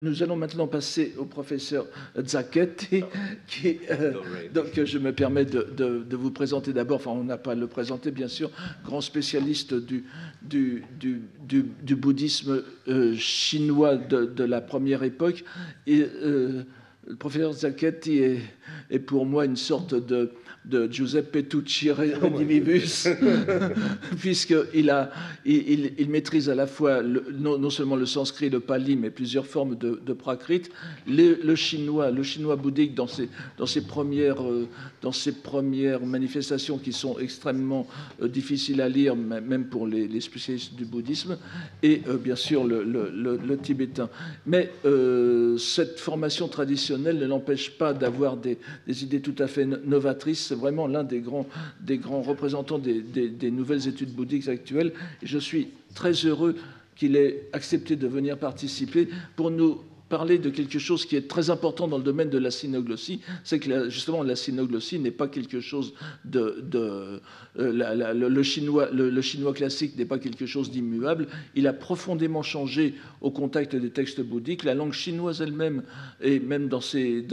Nous allons maintenant passer au professeur Zacchetti, qui, donc je me permets de vous présenter d'abord, enfin on n'a pas à le présenter bien sûr, grand spécialiste du bouddhisme chinois de la première époque. Et le professeur Zacchetti est pour moi une sorte de Giuseppe Tucci Redivivus, puisqu'il maîtrise à la fois non seulement le sanskrit, le pali, mais plusieurs formes de prakrit, le chinois bouddhique dans ses premières manifestations qui sont extrêmement difficiles à lire, même pour les spécialistes du bouddhisme, et bien sûr le tibétain. Mais cette formation traditionnelle ne l'empêche pas d'avoir des idées tout à fait novatrices. C'est vraiment l'un des grands représentants des nouvelles études bouddhiques actuelles. Et je suis très heureux qu'il ait accepté de venir participer pour nous parler de quelque chose qui est très important dans le domaine de la Sinoglossie. C'est que justement la Sinoglossie n'est pas quelque chose le chinois classique n'est pas quelque chose d'immuable. Il a profondément changé au contact des textes bouddhiques. La langue chinoise elle-même, et même dans ses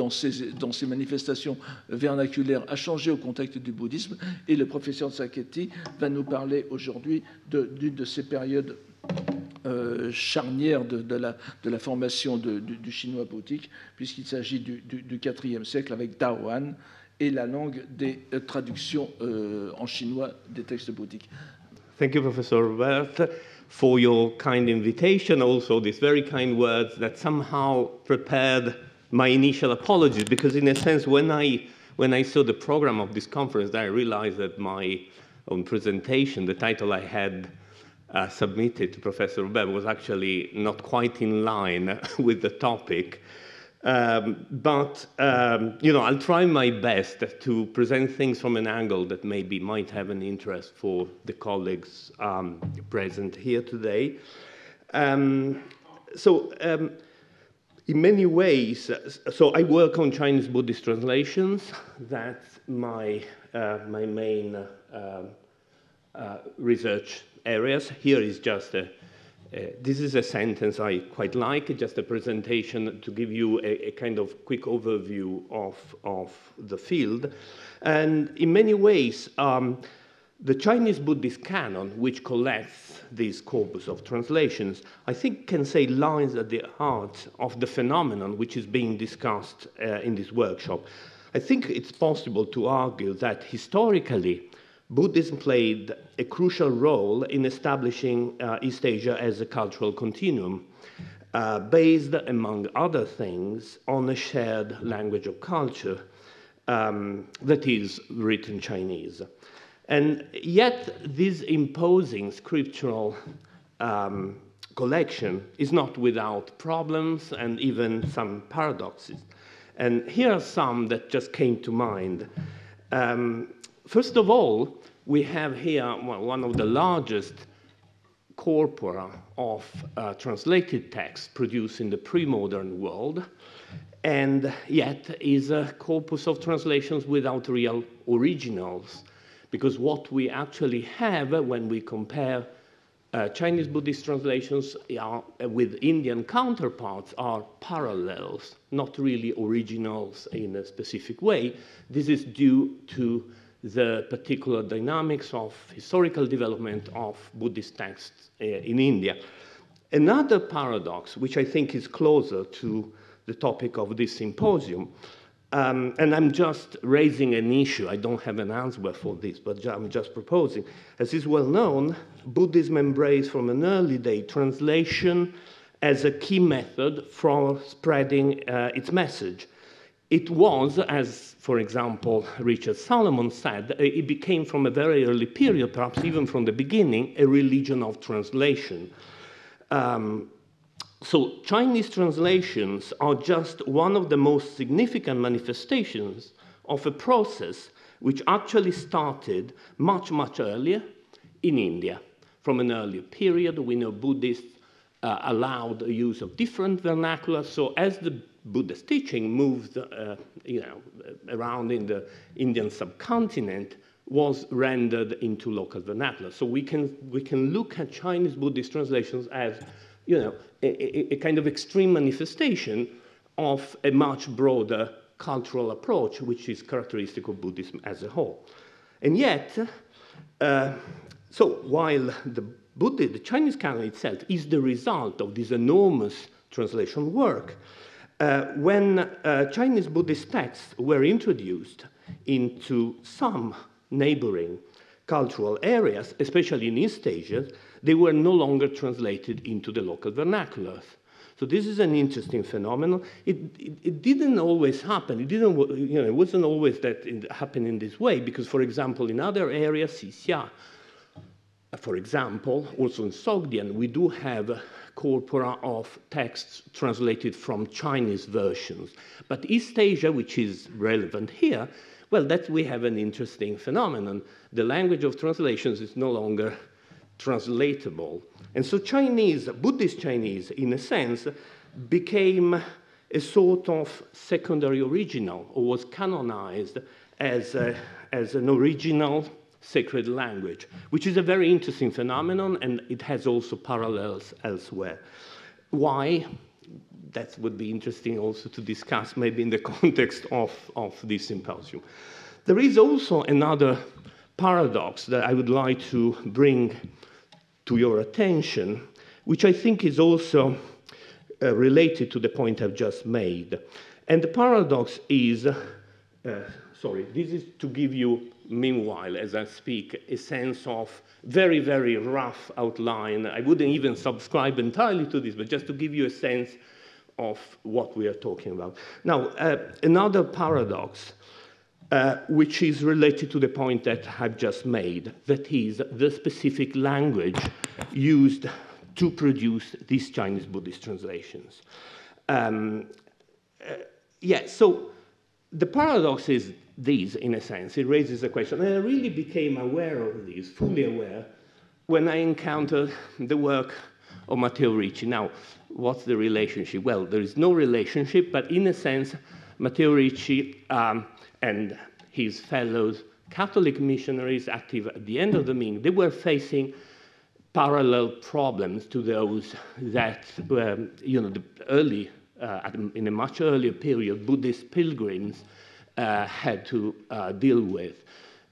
manifestations vernaculaires, a changé au contact du bouddhisme. Et le professeur Zacchetti va nous parler aujourd'hui d'une de ces périodes charnière de la formation du chinois bouddhique, puisqu'il s'agit du IVe siècle avec Dao'an et la langue des traductions en chinois des textes bouddhiques. Thank you, Professor Robert, for your kind invitation, also these very kind words that somehow prepared my initial apologies, because in a sense, when I saw the program of this conference, I realized that my own presentation, the title I had submitted to Professor Robert was actually not quite in line with the topic. But I'll try my best to present things from an angle that maybe might have an interest for the colleagues present here today. In many ways, so I work on Chinese Buddhist translations. That's my main research areas. Here is just this is a sentence I quite like, just a presentation to give you a kind of quick overview of the field. And in many ways, the Chinese Buddhist canon, which collects this corpus of translations, I think can say lies at the heart of the phenomenon which is being discussed in this workshop. I think it's possible to argue that historically, Buddhism played a crucial role in establishing East Asia as a cultural continuum, based, among other things, on a shared language of culture that is written Chinese. And yet, this imposing scriptural collection is not without problems and even some paradoxes. And here are some that just came to mind. First of all, we have here one of the largest corpora of translated texts produced in the pre-modern world, and yet is a corpus of translations without real originals, because what we actually have when we compare Chinese Buddhist translations with Indian counterparts are parallels, not really originals in a specific way. This is due to the particular dynamics of historical development of Buddhist texts in India. Another paradox, which I think is closer to the topic of this symposium, and I'm just raising an issue, I don't have an answer for this, but I'm just proposing. As is well known, Buddhism embraced from an early day translation as a key method for spreading its message. It was, as, for example, Richard Solomon said, it became from a very early period, perhaps even from the beginning, a religion of translation. So Chinese translations are just one of the most significant manifestations of a process which actually started much, much earlier in India. From an earlier period, we know Buddhists allowed the use of different vernaculars. So as the Buddha's teaching moved around in the Indian subcontinent, was rendered into local vernacular. So we can look at Chinese Buddhist translations as you know, a kind of extreme manifestation of a much broader cultural approach, which is characteristic of Buddhism as a whole. And yet, so while the Chinese canon itself is the result of this enormous translation work, when Chinese Buddhist texts were introduced into some neighboring cultural areas, especially in East Asia, they were no longer translated into the local vernaculars. So this is an interesting phenomenon. It didn't always happen. It didn't, you know, it wasn't always that it happened in this way, because, for example, in other areas, Xixia, for example, also in Sogdian, we do have corpora of texts translated from Chinese versions. But East Asia, which is relevant here, well, that we have an interesting phenomenon. The language of translations is no longer translatable. And so Chinese, Buddhist Chinese, in a sense, became a sort of secondary original, or was canonized as an original sacred language, which is a very interesting phenomenon, and it has also parallels elsewhere. Why? That would be interesting also to discuss, maybe in the context of this symposium. There is also another paradox that I would like to bring to your attention, which I think is also related to the point I've just made. And the paradox is, sorry, this is to give you, meanwhile, as I speak, a sense of very, very rough outline. I wouldn't even subscribe entirely to this, but just to give you a sense of what we are talking about. Now, another paradox, which is related to the point that I've just made, that is the specific language used to produce these Chinese Buddhist translations. So the paradox is this, in a sense. It raises a question. And I really became aware of this, fully aware, when I encountered the work of Matteo Ricci. Now, what's the relationship? Well, there is no relationship, but in a sense, Matteo Ricci and his fellows, Catholic missionaries active at the end of the Ming, they were facing parallel problems to those that were, you know, the early, in a much earlier period, Buddhist pilgrims had to deal with.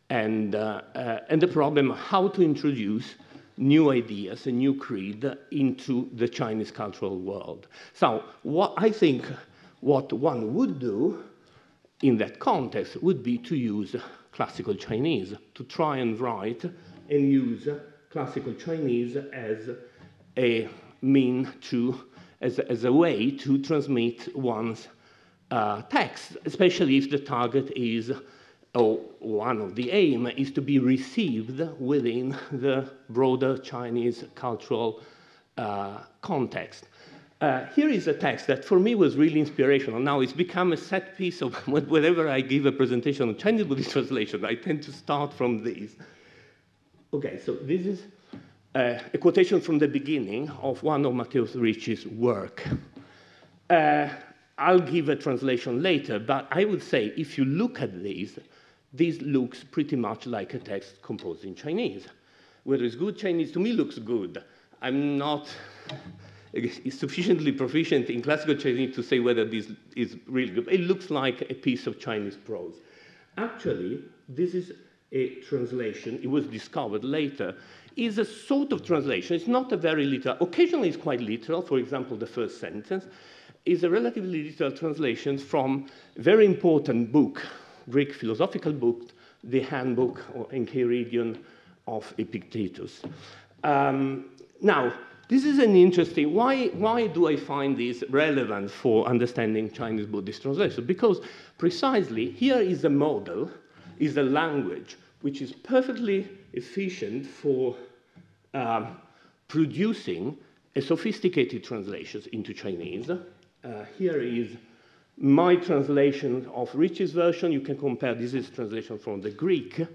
And the problem of how to introduce new ideas, a new creed into the Chinese cultural world. So I think what one would do in that context would be to use classical Chinese, to try and write and use classical Chinese as a mean to, as a way to transmit one's text, especially if the target is, or one of the aim is to be received within the broader Chinese cultural context. Here is a text that for me was really inspirational. Now it's become a set piece of whenever I give a presentation on Chinese Buddhist translation, I tend to start from this. Okay, so this is a quotation from the beginning of one of Matteo Ricci's work. I'll give a translation later, but I would say if you look at this looks pretty much like a text composed in Chinese. Whether it's good Chinese, to me looks good. I'm not sufficiently proficient in classical Chinese to say whether this is really good. It looks like a piece of Chinese prose. Actually, this is a translation. It was discovered later. Is a sort of translation. It's not a very literal. Occasionally it's quite literal. For example, the first sentence is a relatively literal translation from a very important book, Greek philosophical book, the Handbook or Enchiridion of Epictetus. Now, this is an interesting, why do I find this relevant for understanding Chinese Buddhist translation? Because precisely here is a model, is a language which is perfectly efficient for producing a sophisticated translations into Chinese. Here is my translation of Ricci's version. You can compare, this is translation from the Greek.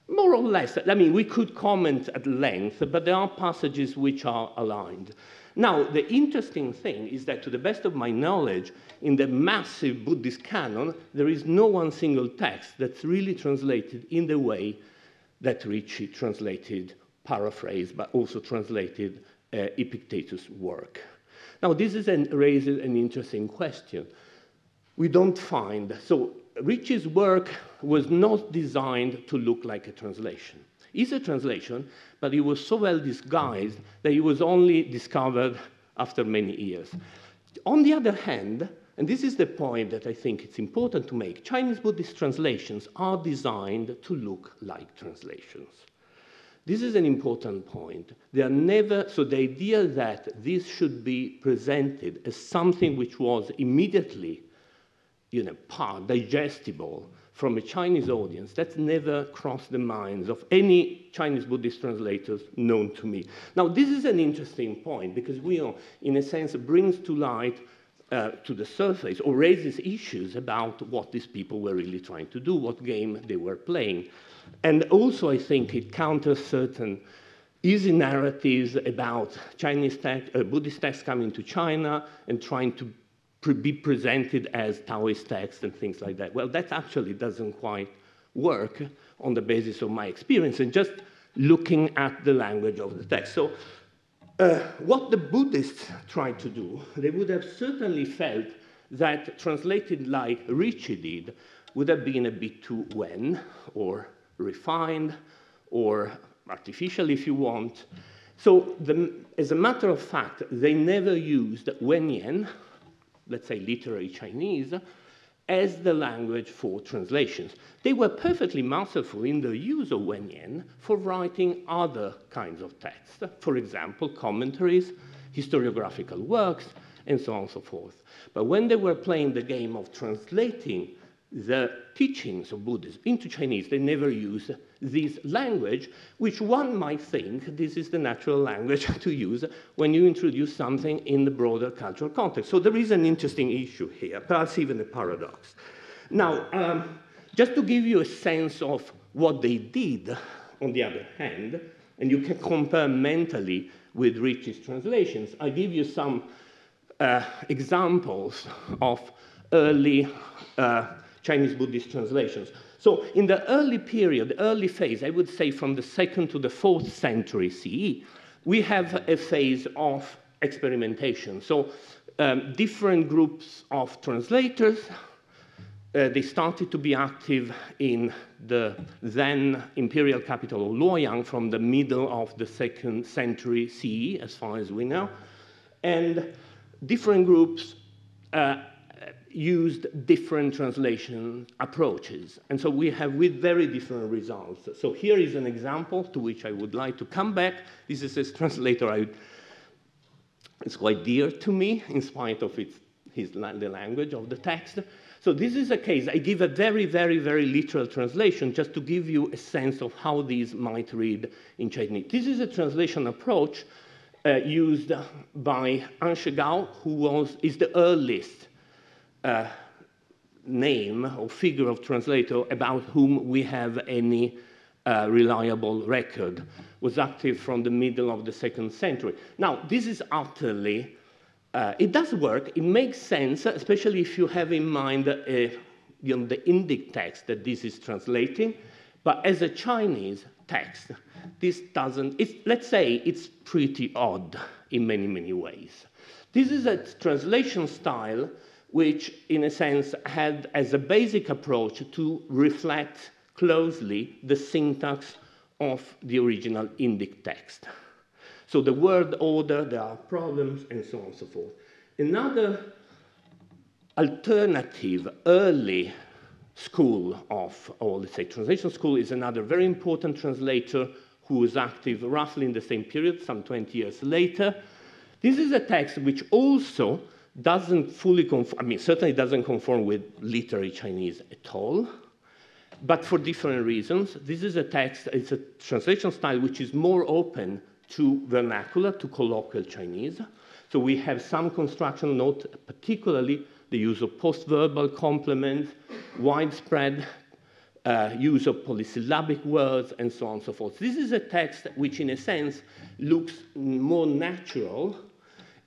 More or less, I mean, we could comment at length, but there are passages which are aligned. Now, the interesting thing is that to the best of my knowledge, in the massive Buddhist canon, there is no one single text that's really translated in the way that Ricci translated, paraphrased, but also translated Epictetus' work. Now, this raises an interesting question. We don't find, so Ricci's work was not designed to look like a translation. It's a translation, but it was so well disguised that it was only discovered after many years. On the other hand, and this is the point that I think it's important to make, Chinese Buddhist translations are designed to look like translations. This is an important point. They are never, so the idea that this should be presented as something which was immediately, digestible from a Chinese audience, that's never crossed the minds of any Chinese Buddhist translators known to me. Now, this is an interesting point because we, in a sense, brings to light, to the surface, or raises issues about what these people were really trying to do, what game they were playing. And also, I think it counters certain easy narratives about Chinese Buddhist texts coming to China and trying to be presented as Taoist texts and things like that. Well, that actually doesn't quite work on the basis of my experience and just looking at the language of the text. So what the Buddhists tried to do, they would have certainly felt that translated like Ricci did would have been a bit too wen or refined or artificial, if you want. So as a matter of fact, they never used Wenyan, let's say literary Chinese, as the language for translations. They were perfectly masterful in the use of Wenyan for writing other kinds of texts. For example, commentaries, historiographical works, and so on and so forth. But when they were playing the game of translating the teachings of Buddhism into Chinese, they never used this language, which one might think this is the natural language to use when you introduce something in the broader cultural context. So there is an interesting issue here, perhaps even a paradox. Now, just to give you a sense of what they did, on the other hand, and you can compare mentally with Ricci's translations, I give you some examples of early Chinese Buddhist translations. So in the early period, the early phase, I would say from the 2nd to the 4th century CE, we have a phase of experimentation. So different groups of translators, they started to be active in the then imperial capital of Luoyang from the middle of the 2nd century CE, as far as we know. And different groups used different translation approaches. And so we have with very different results. So here is an example to which I would like to come back. This is a translator it's quite dear to me in spite of the language of the text. So this is a case. I give a very, very, very literal translation just to give you a sense of how these might read in Chinese. This is a translation approach used by An Shigao, who is the earliest name or figure of translator about whom we have any reliable record, was active from the middle of the 2nd century. Now, this is utterly, it does work, it makes sense, especially if you have in mind the Indic text that this is translating, but as a Chinese text, this doesn't, let's say it's pretty odd in many, many ways. This is a translation style which, in a sense, had as a basic approach to reflect closely the syntax of the original Indic text. So the word order, there are problems, and so on and so forth. Another alternative early school of, or let's say translation school, is another very important translator who was active roughly in the same period, some 20 years later. This is a text which also doesn't fully conform, I mean, certainly doesn't conform with literary Chinese at all, but for different reasons. This is a text, it's a translation style which is more open to vernacular, to colloquial Chinese. So we have some construction note, particularly the use of post-verbal complements, widespread use of polysyllabic words, and so on and so forth. This is a text which, in a sense, looks more natural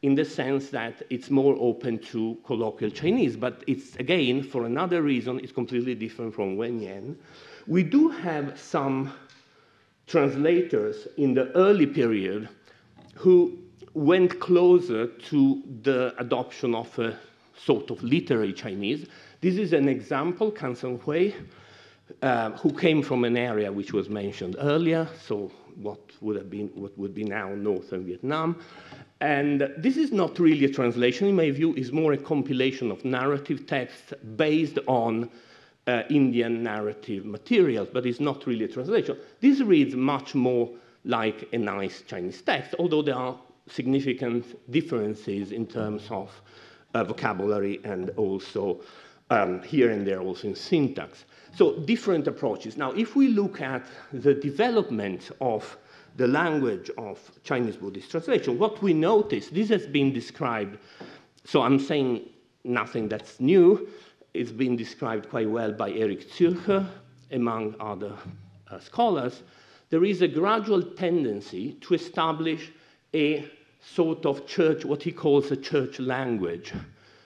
in the sense that it's more open to colloquial Chinese, but it's, again, for another reason, it's completely different from Wenyan. We do have some translators in the early period who went closer to the adoption of a sort of literary Chinese. This is an example, Kan Sen-hui, who came from an area which was mentioned earlier, so what would be now northern Vietnam. And this is not really a translation, in my view, it's more a compilation of narrative texts based on Indian narrative materials, but it's not really a translation. This reads much more like a nice Chinese text, although there are significant differences in terms of vocabulary and also here and there also in syntax. So different approaches. Now, if we look at the development of the language of Chinese Buddhist translation, what we notice, this has been described, so I'm saying nothing that's new, it's been described quite well by Erich Zürcher, among other scholars. There is a gradual tendency to establish a sort of church, what he calls a church language.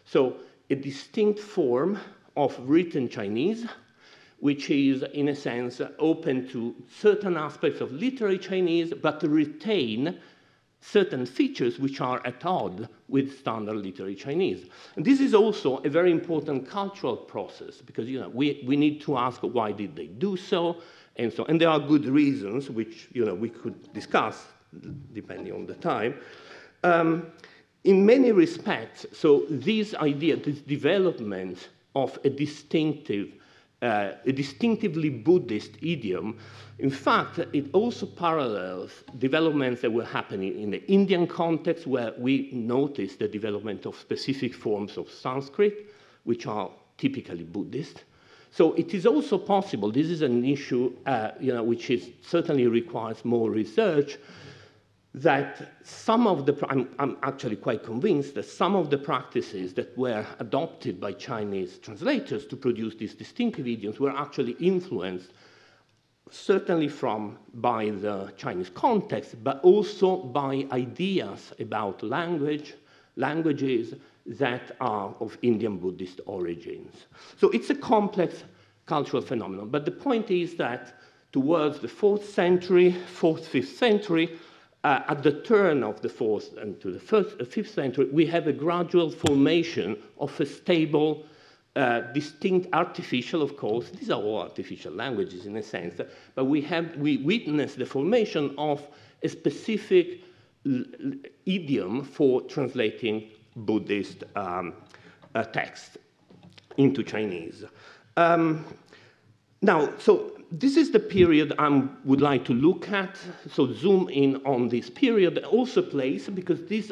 So a distinct form of written Chinese, which is, in a sense, open to certain aspects of literary Chinese, but retain certain features which are at odds with standard literary Chinese. And this is also a very important cultural process, because we need to ask why did they do so, and so. And there are good reasons, which we could discuss, depending on the time. In many respects, so this idea, this development of a distinctively Buddhist idiom, in fact, it also parallels developments that were happening in the Indian context, where we notice the development of specific forms of Sanskrit, which are typically Buddhist. So it is also possible, this is an issue which certainly requires more research, that some of the, I'm actually quite convinced that some of the practices that were adopted by Chinese translators to produce these distinctive idioms were actually influenced certainly by the Chinese context, but also by ideas about languages that are of Indian Buddhist origins. So it's a complex cultural phenomenon, but the point is that towards the 4th century, 4th, 5th century, at the turn of the 4th and to the 5th century, we have a gradual formation of a stable, distinct, artificial, of course, these are all artificial languages in a sense, but we witness the formation of a specific idiom for translating Buddhist text into Chinese. Now, so this is the period I would like to look at, so zoom in on this period, also place, because this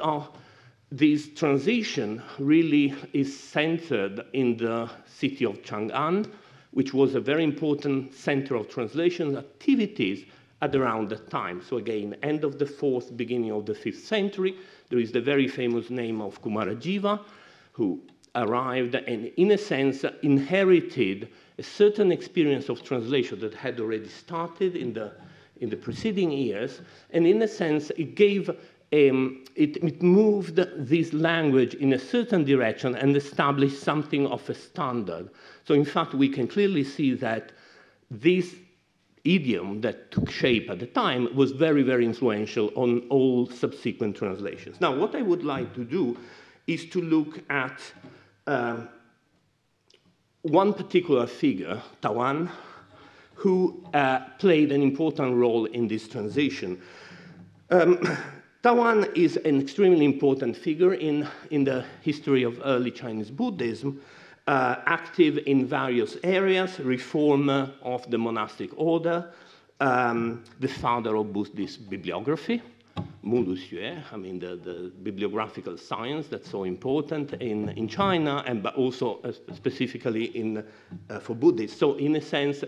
transition really is centered in the city of Chang'an, which was a very important center of translation activities at around that time. So again, end of the 4th, beginning of the 5th century, there is the very famous name of Kumarajiva, who arrived and, in a sense, inherited a certain experience of translation that had already started in the preceding years, and in a sense, it gave it moved this language in a certain direction and established something of a standard. So, in fact, we can clearly see that this idiom that took shape at the time was very, very influential on all subsequent translations. Now, what I would like to do is to look at one particular figure, Dao'an, who played an important role in this transition. Dao'an is an extremely important figure in the history of early Chinese Buddhism, active in various areas, reformer of the monastic order, the father of Buddhist bibliography, I mean the bibliographical science that's so important in China, but also specifically for Buddhists. So in a sense,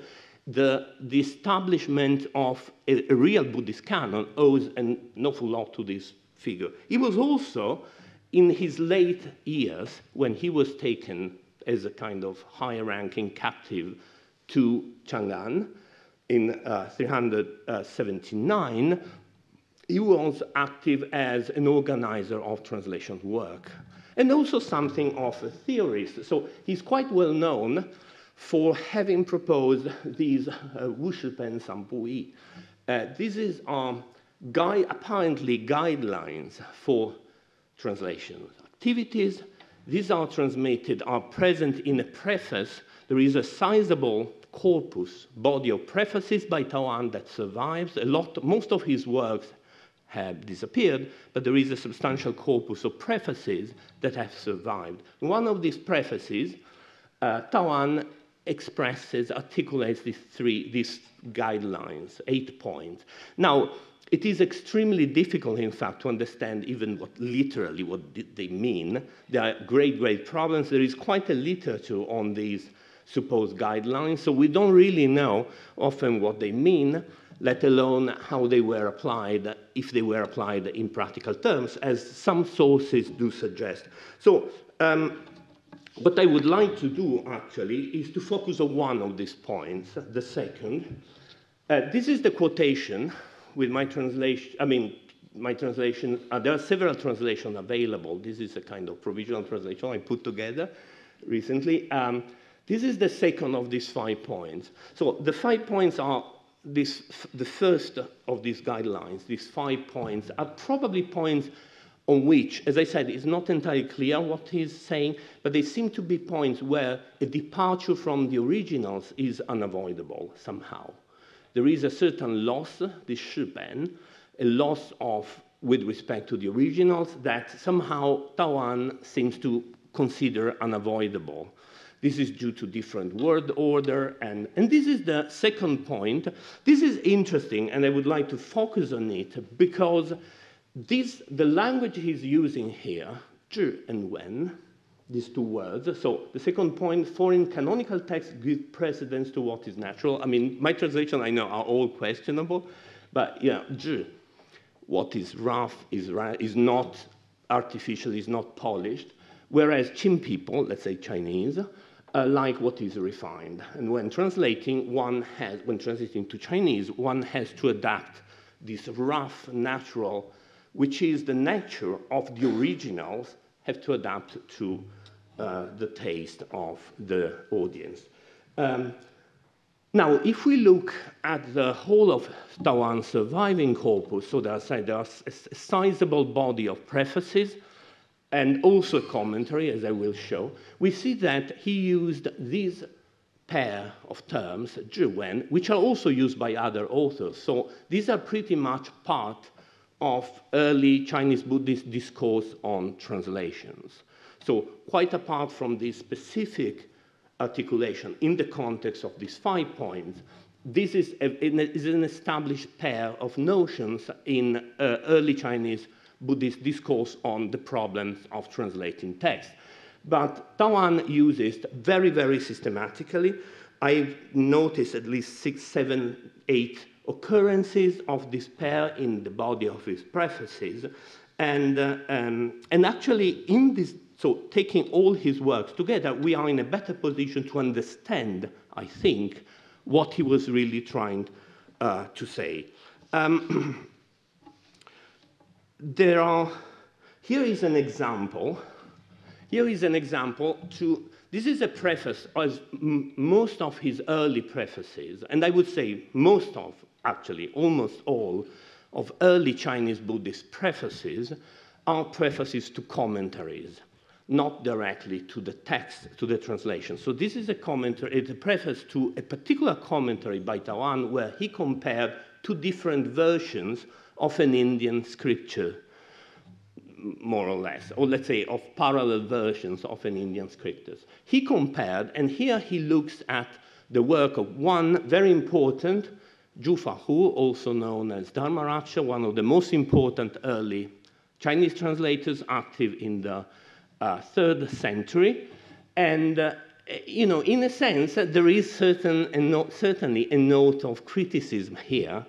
the establishment of a real Buddhist canon owes an awful lot to this figure. He was also, in his late years, when he was taken as a kind of high-ranking captive to Chang'an in 379, he was active as an organizer of translation work, and also something of a theorist. So he's quite well known for having proposed these Wu Shi Pen San Bu Yi. This is apparently guidelines for translation activities. These are present in a preface. There is a sizable corpus, body of prefaces by Dao'an that survives. Most of his works have disappeared, but there is a substantial corpus of prefaces that have survived. In one of these prefaces, Dao'an articulates these guidelines, 8 points. Now, it is extremely difficult, in fact, to understand even what they mean. There are great problems. There is quite a literature on these supposed guidelines, so we don't really know often what they mean, let alone how they were applied, if they were applied in practical terms, as some sources do suggest. So what I would like to do, actually, is to focus on one of these points, the second. This is the quotation with my translation. There are several translations available. This is a kind of provisional translation I put together recently. This is the second of these 5 points. So the 5 points are the first of these guidelines. These 5 points are probably points on which, as I said, it's not entirely clear what he's saying, but they seem to be points where a departure from the originals is unavoidable somehow. There is a certain loss, this shiben, a loss with respect to the originals that somehow Dao'an seems to consider unavoidable. This is due to different word order, and this is the second point. This is interesting, and I would like to focus on it because the language he's using here, zhi and wen, these 2 words. So the second point, foreign canonical texts give precedence to what is natural. I mean, my translation, I know, are all questionable, but yeah, zhi, what is rough is not artificial, is not polished, whereas Qin people, let's say Chinese, like what is refined. And when translating to Chinese, one has to adapt this rough, natural, which is the nature of the originals, have to adapt to the taste of the audience. Now, if we look at the whole of Dao'an's surviving corpus, so there are a sizable body of prefaces, and also commentary, as I will show, we see that he used these pair of terms, zhi wen, which are also used by other authors. So these are pretty much part of early Chinese Buddhist discourse on translations. So quite apart from this specific articulation in the context of these 5 points, this is an established pair of notions in early Chinese Buddhist discourse on the problems of translating text. But Dao'an uses it very, very systematically. I've noticed at least 6, 7, 8 occurrences of this pair in the body of his prefaces. And actually, in this, so taking all his works together, we are in a better position to understand, I think, what he was really trying to say. Here is an example. This is a preface, as most of his early prefaces, and I would say almost all of early Chinese Buddhist prefaces are prefaces to commentaries, not directly to the text, to the translation. So this is a commentary, it's a preface to a particular commentary by Dao'an where he compared 2 different versions of an Indian scripture, more or less, or let's say of parallel versions of an Indian scriptures. He compared, and here he looks at the work of one very important, Zhu Fahu, also known as Dharmaraja, one of the most important early Chinese translators active in the 3rd century. And, you know, in a sense, there is certainly a note of criticism here.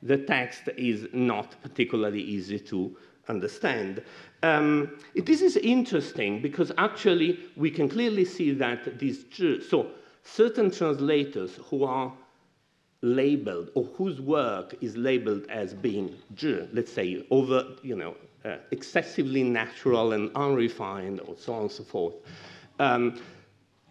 The text is not particularly easy to understand. This is interesting because actually we can clearly see that certain translators who are labeled or whose work is labeled as being let's say excessively natural and unrefined, or so on and so forth.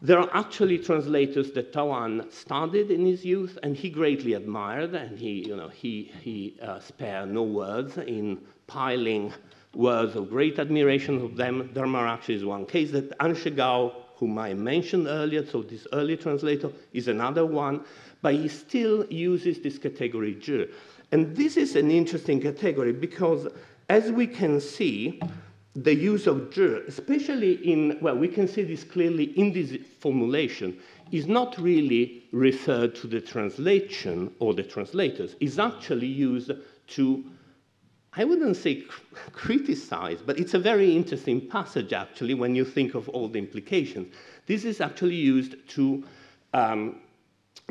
There are actually translators that Dao'an studied in his youth, and he greatly admired, and he spared no words in piling words of great admiration of them. Dharma actually is one case. That Anshegao, whom I mentioned earlier, so this early translator, is another one, but he still uses this category zhi. And this is an interesting category because, as we can see, the use of zhi, especially in, well, we can see this clearly in this formulation, is not really referred to the translation or the translators. It's actually used to, I wouldn't say criticize, but it's a very interesting passage, actually, when you think of all the implications. This is actually used to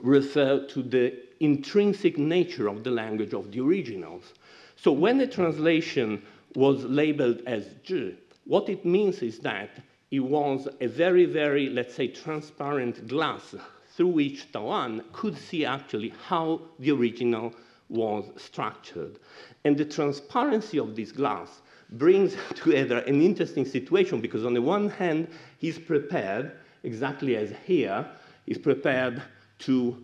refer to the intrinsic nature of the language of the originals. So when a translation was labeled as zhi, what it means is that it was a very, very, let's say, transparent glass through which Dao'an could see actually how the original was structured. And the transparency of this glass brings together an interesting situation because on the one hand, he's prepared, exactly as here, he's prepared to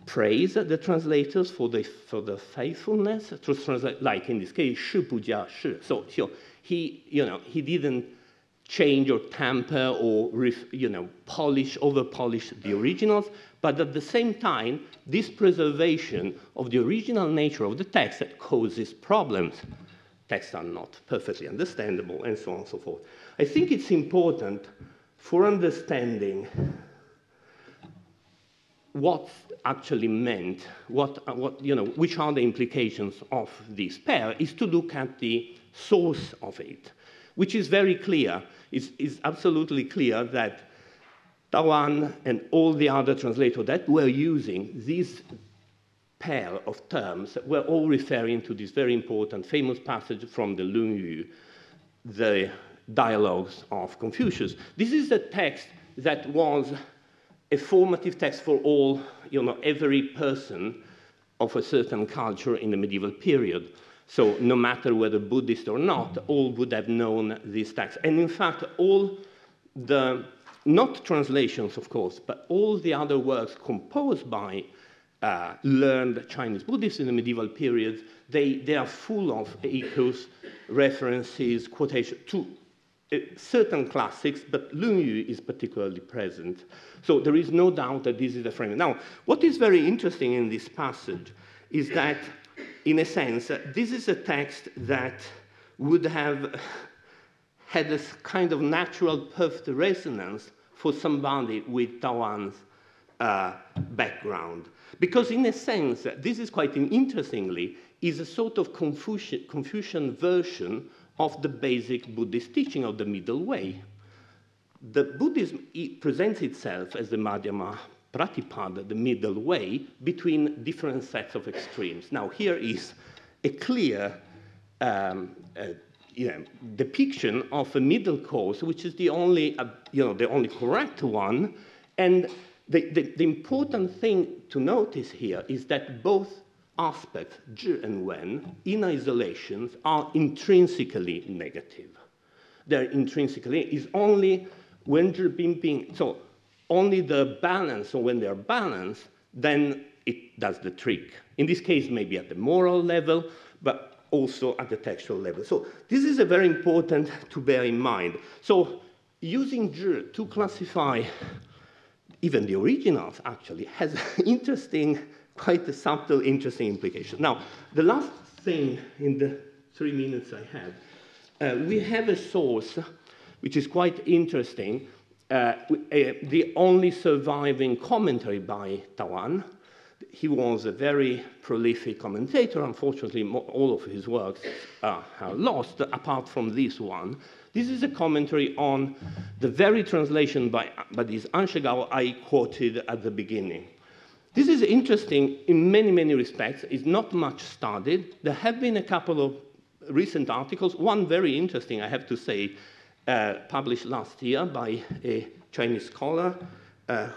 praise the translators for the faithfulness to translate, like in this case, shi bu jia shi. So he didn't change or tamper or over-polish the originals, but at the same time, this preservation of the original nature of the text that causes problems. Texts are not perfectly understandable, and so on and so forth. I think it's important for understanding what's actually meant, which are the implications of this pair, is to look at the source of it, which is very clear. It's absolutely clear that Dao'an and all the other translators that were using this pair of terms were all referring to this very important famous passage from the Lunyu, the Dialogues of Confucius. This is a text that was a formative text for all, every person of a certain culture in the medieval period. So no matter whether Buddhist or not, all would have known this text. And in fact, all the, not translations, of course, but all the other works composed by learned Chinese Buddhists in the medieval period, they are full of echoes, references, quotations to certain classics, but Lunyu is particularly present. So there is no doubt that this is the frame. Now, what is very interesting in this passage is that, in a sense, this is a text that would have had a kind of natural perfect resonance for somebody with Dao'an's background. Because in a sense, this is quite interestingly, is a sort of Confucian version of the basic Buddhist teaching of the middle way. The Buddhism presents itself as the Madhyama Pratipada, the middle way, between different sets of extremes. Now, here is a clear depiction of a middle course, which is the only, the only correct one. And the important thing to notice here is that both aspects, zhi and wen, in isolations, are intrinsically negative. They're intrinsically, is only when zhi bing, so only the balance, or when they're balanced, then it does the trick. In this case, maybe at the moral level, but also at the textual level. So this is a very important to bear in mind. So using zhi to classify even the originals, actually, has interesting, quite a subtle, interesting implication. Now, the last thing in the 3 minutes I have, we have a source which is quite interesting, the only surviving commentary by Dao'an. He was a very prolific commentator. Unfortunately, all of his works are lost, apart from this one. This is a commentary on the very translation by this Anshegao I quoted at the beginning. This is interesting in many, many respects. It's not much studied. There have been a couple of recent articles, one very interesting, I have to say, published last year by a Chinese scholar,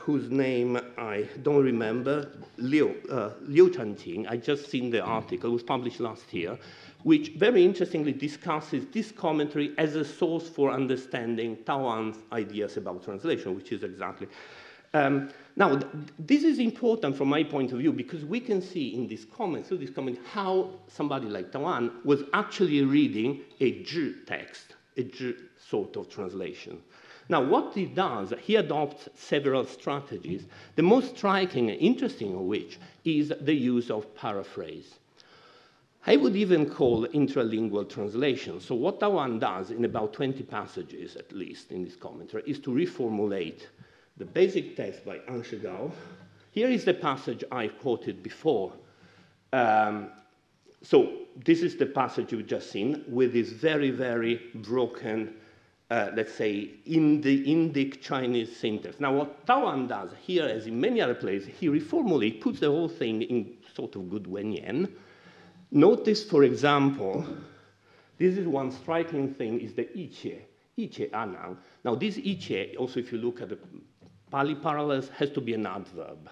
whose name I don't remember, Liu Chanqing. I just seen the article, it was published last year, which very interestingly discusses this commentary as a source for understanding Dao'an's ideas about translation, which is exactly. Now, this is important from my point of view because we can see in this comment, through this comment, how somebody like Dao'an was actually reading a Zhi text, a Zhi sort of translation. Now, what he does, he adopts several strategies, the most striking and interesting of which is the use of paraphrase. I would even call intralingual translation. So what Dao'an does in about 20 passages, at least, in this commentary, is to reformulate the basic text by An Shigao. Here is the passage I quoted before. So this is the passage you've just seen with this very, very broken, let's say, Indic Chinese syntax. Now, what Dao'an does here, as in many other places, he reformulates, puts the whole thing in sort of good Wenyan. Notice, for example, this is one striking thing, is the iche anang. Now, this iche, also if you look at the Pali parallels, has to be an adverb.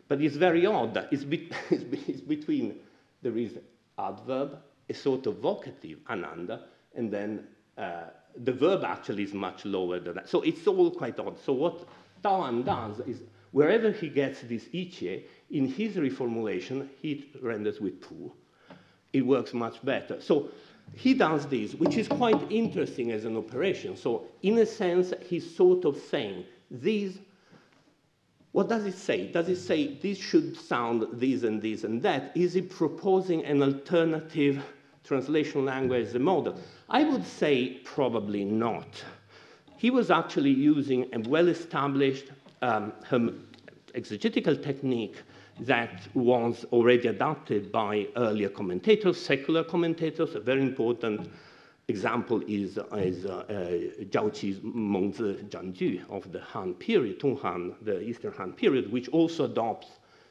But it's very odd. It's between, there is adverb, a sort of vocative, ananda, and then the verb actually is much lower than that. So it's all quite odd. So what Dao'an does is, wherever he gets this iche, in his reformulation, he renders with pu. It works much better. So he does this, which is quite interesting as an operation. So in a sense, he's sort of saying, these, what does it say? Does it say this should sound this and this and that? Is it proposing an alternative translation language as a model? I would say probably not. He was actually using a well-established exegetical technique that was already adopted by earlier commentators, secular commentators. A very important example is Zhao Qi's Mengzi Zhanju of the Han period, Tong Han, the Eastern Han period, which also adopts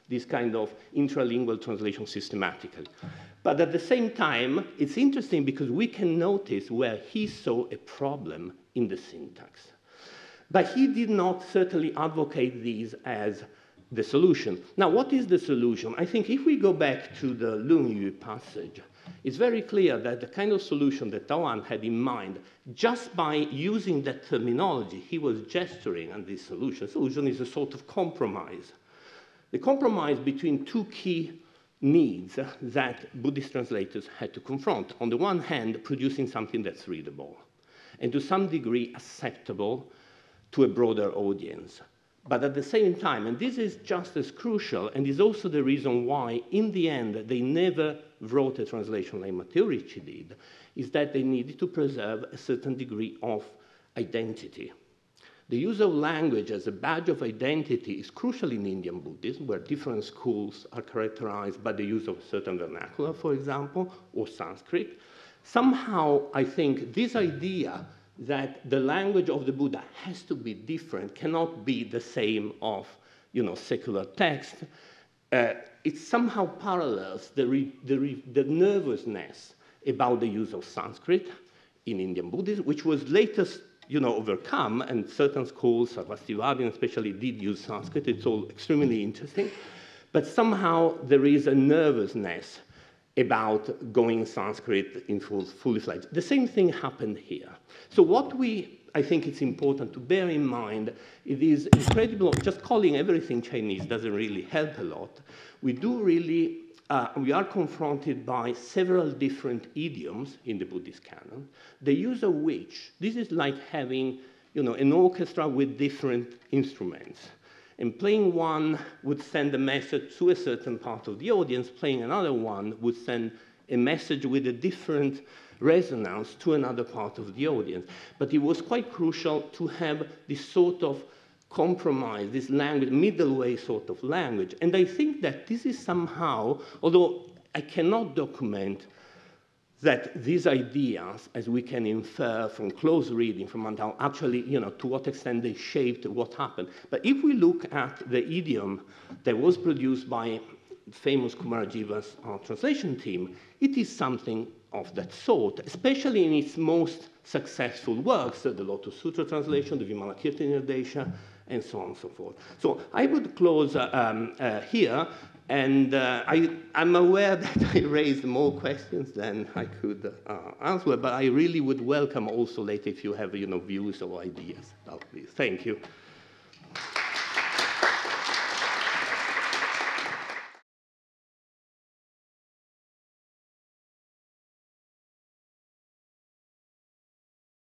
this kind of intralingual translation systematically. But at the same time, it's interesting because we can notice where he saw a problem in the syntax. But he did not certainly advocate these as the solution. Now, what is the solution? I think if we go back to the Lunyu passage, it's very clear that the kind of solution that Dao'an had in mind, just by using that terminology, he was gesturing at this solution. Solution is a sort of compromise. The compromise between two key needs that Buddhist translators had to confront. On the one hand, producing something that's readable, and to some degree acceptable to a broader audience. But at the same time, and this is just as crucial, and is also the reason why, in the end, they never wrote a translation like Matteo-Ricci did, is that they needed to preserve a certain degree of identity. The use of language as a badge of identity is crucial in Indian Buddhism, where different schools are characterized by the use of a certain vernacular, for example, or Sanskrit. Somehow, I think this idea that the language of the Buddha has to be different, cannot be the same of, secular text. It somehow parallels the nervousness about the use of Sanskrit in Indian Buddhism, which was later, overcome, and certain schools, Sarvastivadin especially, did use Sanskrit. It's all extremely interesting. But somehow there is a nervousness about going Sanskrit in fully fledged. The same thing happened here. So what I think it's important to bear in mind, it is incredible, just calling everything Chinese doesn't really help a lot. We are confronted by several different idioms in the Buddhist canon, the use of which, this is like having, an orchestra with different instruments. And playing one would send a message to a certain part of the audience, playing another one would send a message with a different resonance to another part of the audience. But it was quite crucial to have this sort of compromise, this language, middle way sort of language. And I think that this is somehow, although I cannot document that these ideas, as we can infer from close reading from Mandal, actually, to what extent they shaped what happened. But if we look at the idiom that was produced by famous Kumarajiva's translation team, it is something of that sort, especially in its most successful works, the Lotus Sutra translation, the Vimalakirti Nirdesha, and so on and so forth. So I would close here, and I'm aware that I raised more questions than I could answer, but I really would welcome also later if you have views or ideas about this. Thank you.